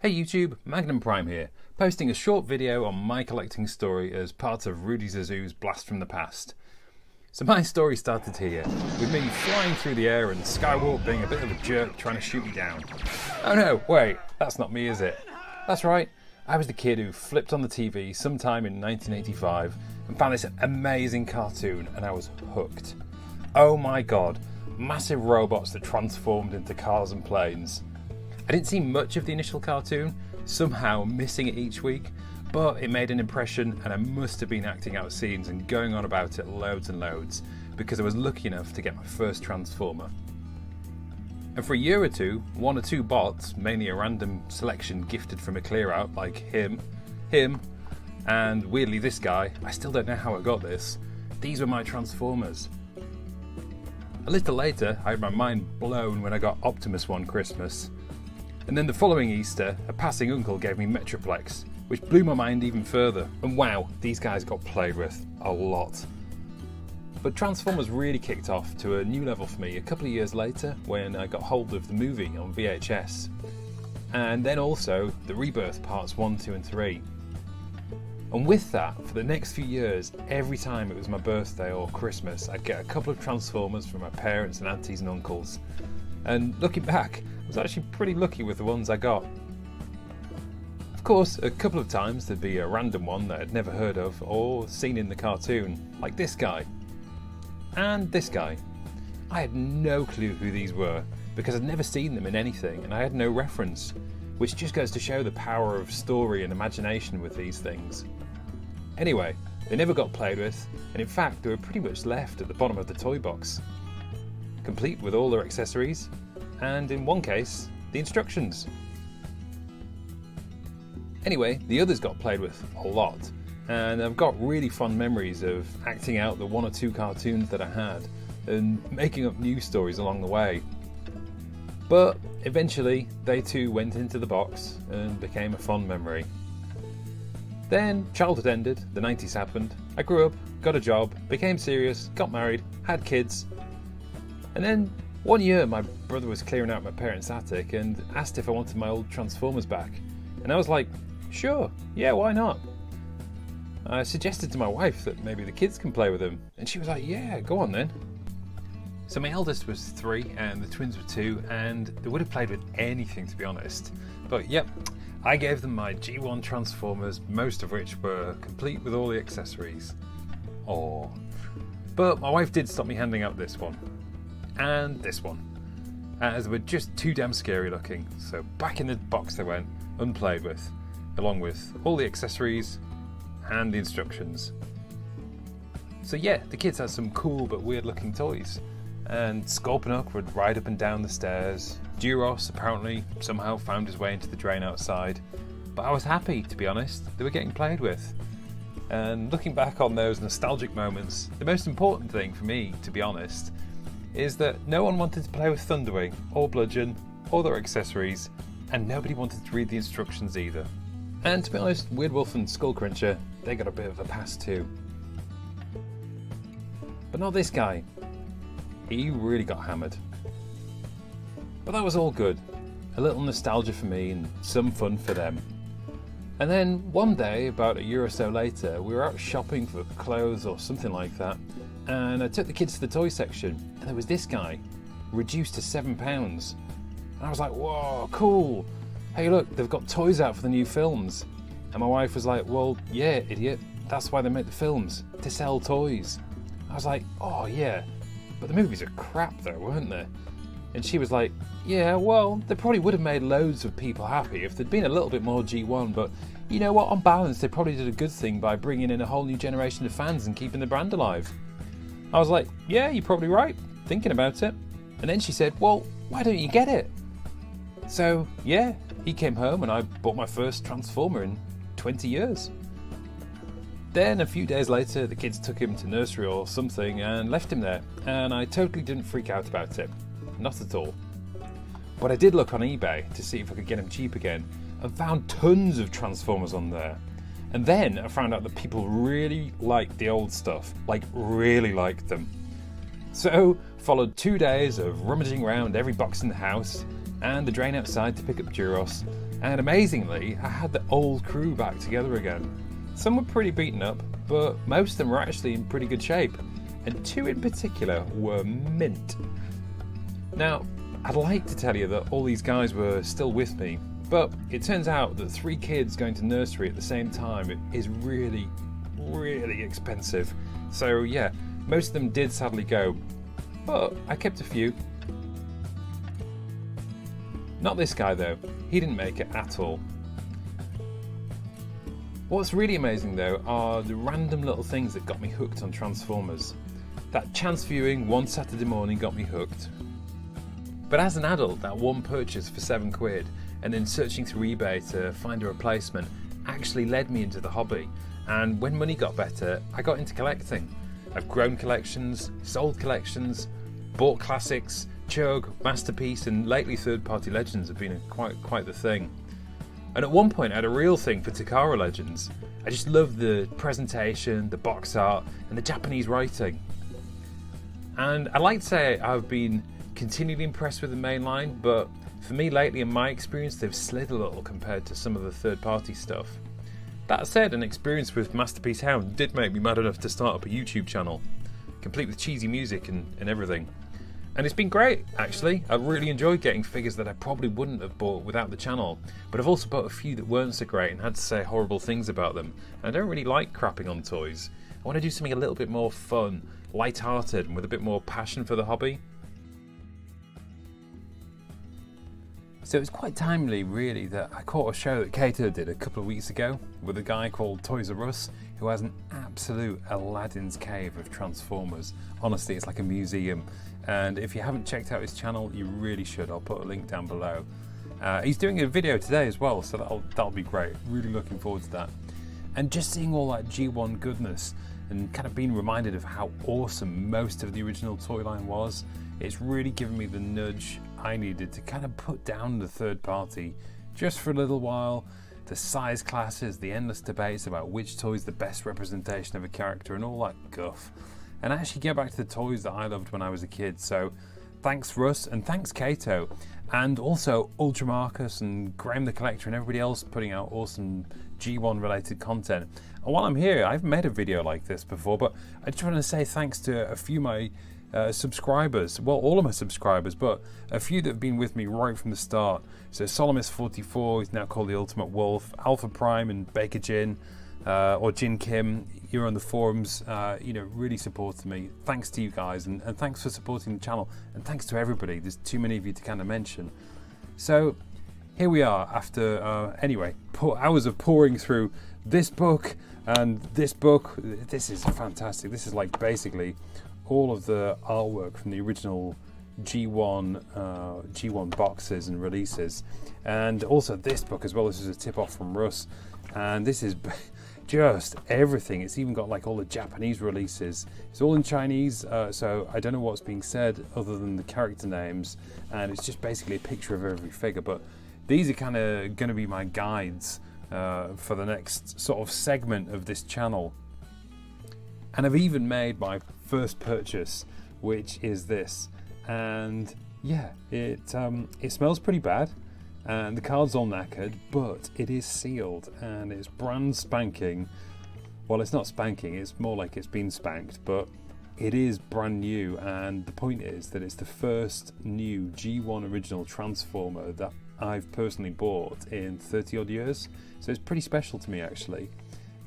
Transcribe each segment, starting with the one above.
Hey YouTube, Magnum Prime here, posting a short video on my collecting story as part of Rudy Zissou's Blast from the Past. So my story started here, with me flying through the air and Skywalk being a bit of a jerk trying to shoot me down. Oh no, wait, that's not me, is it? That's right, I was the kid who flipped on the TV sometime in 1985 and found this amazing cartoon and I was hooked. Oh my god, massive robots that transformed into cars and planes. I didn't see much of the initial cartoon, somehow missing it each week, but it made an impression and I must have been acting out scenes and going on about it loads and loads because I was lucky enough to get my first Transformer. And for a year or two, one or two bots, mainly a random selection gifted from a clear out like him, and weirdly this guy, I still don't know how I got this, these were my Transformers. A little later, I had my mind blown when I got Optimus one Christmas. And then the following Easter, a passing uncle gave me Metroplex, which blew my mind even further. And wow, these guys got played with a lot. But Transformers really kicked off to a new level for me a couple of years later when I got hold of the movie on VHS. And then also the Rebirth parts 1, 2 and 3. And with that, for the next few years, every time it was my birthday or Christmas, I'd get a couple of Transformers from my parents and aunties and uncles. And looking back, I was actually pretty lucky with the ones I got. Of course, a couple of times there'd be a random one that I'd never heard of or seen in the cartoon, like this guy. And this guy. I had no clue who these were, because I'd never seen them in anything and I had no reference, which just goes to show the power of story and imagination with these things. Anyway, they never got played with, and in fact they were pretty much left at the bottom of the toy box, complete with all their accessories, and in one case, the instructions. Anyway, the others got played with a lot, and I've got really fond memories of acting out the one or two cartoons that I had, and making up new stories along the way. But eventually, they too went into the box and became a fond memory. Then childhood ended, the 90s happened, I grew up, got a job, became serious, got married, had kids, and then one year my brother was clearing out my parents' attic and asked if I wanted my old Transformers back. And I was like, sure, yeah, why not? I suggested to my wife that maybe the kids can play with them, and she was like, yeah, go on then. So my eldest was 3 and the twins were 2, and they would have played with anything to be honest. But yep, I gave them my G1 Transformers, most of which were complete with all the accessories. Aww. But my wife did stop me handing out this one. And this one, as they were just too damn scary looking, so back in the box they went, unplayed with, along with all the accessories and the instructions. So yeah, the kids had some cool but weird looking toys, and Scorponok would ride up and down the stairs, Duros apparently somehow found his way into the drain outside, but I was happy, to be honest, they were getting played with. And looking back on those nostalgic moments, the most important thing for me, to be honest, is that no one wanted to play with Thunderwing or Bludgeon or their accessories, and nobody wanted to read the instructions either. And to be honest, Weird Wolf and Skullcruncher, they got a bit of a pass too. But not this guy. He really got hammered. But that was all good. A little nostalgia for me and some fun for them. And then one day, about a year or so later, we were out shopping for clothes or something like that, and I took the kids to the toy section, and there was this guy, reduced to £7. And I was like, whoa, cool. Hey look, they've got toys out for the new films. And my wife was like, well, yeah, idiot, that's why they make the films, to sell toys. I was like, oh yeah, but the movies are crap though, weren't they? And she was like, yeah, well, they probably would have made loads of people happy if there'd been a little bit more G1, but you know what, on balance, they probably did a good thing by bringing in a whole new generation of fans and keeping the brand alive. I was like, yeah, you're probably right, thinking about it. And then she said, well, why don't you get it? So, yeah, he came home and I bought my first Transformer in 20 years. Then, a few days later, the kids took him to nursery or something and left him there, and I totally didn't freak out about it. Not at all. But I did look on eBay to see if I could get him cheap again, and found tons of Transformers on there. And then I found out that people really liked the old stuff, like really liked them. So followed 2 days of rummaging around every box in the house and the drain outside to pick up Duros, and amazingly I had the old crew back together again. Some were pretty beaten up, but most of them were actually in pretty good shape, and 2 in particular were mint. Now, I'd like to tell you that all these guys were still with me, but it turns out that 3 kids going to nursery at the same time is really, really expensive. So yeah, most of them did sadly go, but I kept a few. Not this guy though, he didn't make it at all. What's really amazing though are the random little things that got me hooked on Transformers. That chance viewing one Saturday morning got me hooked. But as an adult, that one purchase for £7 and then searching through eBay to find a replacement actually led me into the hobby. And when money got better, I got into collecting. I've grown collections, sold collections, bought classics, Chug, Masterpiece, and lately third-party Legends have been quite the thing. And at one point I had a real thing for Takara Legends. I just loved the presentation, the box art, and the Japanese writing. And I'd like to say I've been continually impressed with the main line, but for me lately, in my experience, they've slid a little compared to some of the third-party stuff. That said, an experience with Masterpiece Hound did make me mad enough to start up a YouTube channel, complete with cheesy music and everything. And it's been great, actually. I've really enjoyed getting figures that I probably wouldn't have bought without the channel, but I've also bought a few that weren't so great and had to say horrible things about them. And I don't really like crapping on toys. I want to do something a little bit more fun, light-hearted, and with a bit more passion for the hobby. So it's quite timely, really, that I caught a show that Kato did a couple of weeks ago with a guy called Are Russ, who has an absolute Aladdin's cave of Transformers. Honestly, it's like a museum. And if you haven't checked out his channel, you really should. I'll put a link down below. He's doing a video today as well, so that'll be great. Really looking forward to that. And just seeing all that G1 goodness and kind of being reminded of how awesome most of the original toy line was, it's really given me the nudge I needed to kind of put down the third party just for a little while. The size classes, the endless debates about which toy is the best representation of a character and all that guff. And actually get back to the toys that I loved when I was a kid. So thanks Russ and thanks Kato. And also Ultra Marcus and Graham the Collector and everybody else putting out awesome G1 related content. And while I'm here, I've made a video like this before, but I just want to say thanks to a few of my subscribers, well, all of my subscribers, but a few that have been with me right from the start. So Solomus44, he's now called the Ultimate Wolf, Alphaprime and Baker Jin, or Jin Kim, you're on the forums, really supported me. Thanks to you guys, and thanks for supporting the channel, and thanks to everybody. There's too many of you to kind of mention. So here we are after, hours of pouring through this book and this book. This is fantastic. This is like basically all of the artwork from the original G1 boxes and releases, and also this book as well. This is a tip off from Russ, and this is just everything. It's even got like all the Japanese releases. It's all in Chinese, so I don't know what's being said other than the character names, and it's just basically a picture of every figure. But these are kind of going to be my guides for the next sort of segment of this channel. And I've even made my first purchase, which is this, and yeah, it smells pretty bad, and the card's all knackered, but it is sealed and it's brand spanking. Well, it's not spanking, it's more like it's been spanked, but it is brand new. And the point is that it's the first new G1 original Transformer that I've personally bought in 30 odd years, so it's pretty special to me actually.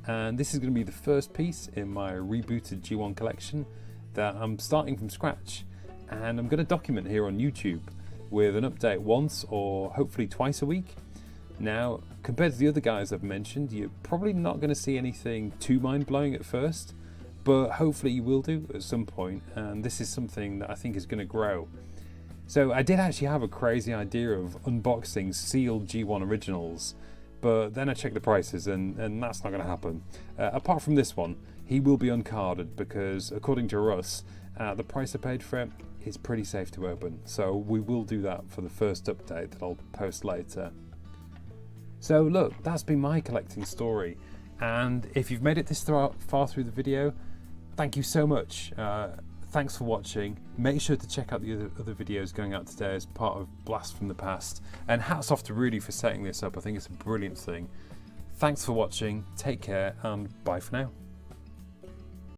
And this is going to be the first piece in my rebooted G1 collection that I'm starting from scratch, and I'm going to document here on YouTube with an update once or hopefully twice a week. Now, compared to the other guys I've mentioned, you're probably not going to see anything too mind-blowing at first, but hopefully you will do at some point, and this is something that I think is going to grow. So I did actually have a crazy idea of unboxing sealed G1 originals, but then I checked the prices and that's not going to happen. Apart from this one, he will be uncarded because according to Russ, the price I paid for it is pretty safe to open. So we will do that for the first update that I'll post later. So look, that's been my collecting story. And if you've made it this far through the video, thank you so much. Thanks for watching. Make sure to check out the other videos going out today as part of Blast from the Past. And hats off to Rudy for setting this up. I think it's a brilliant thing. Thanks for watching, take care, and bye for now.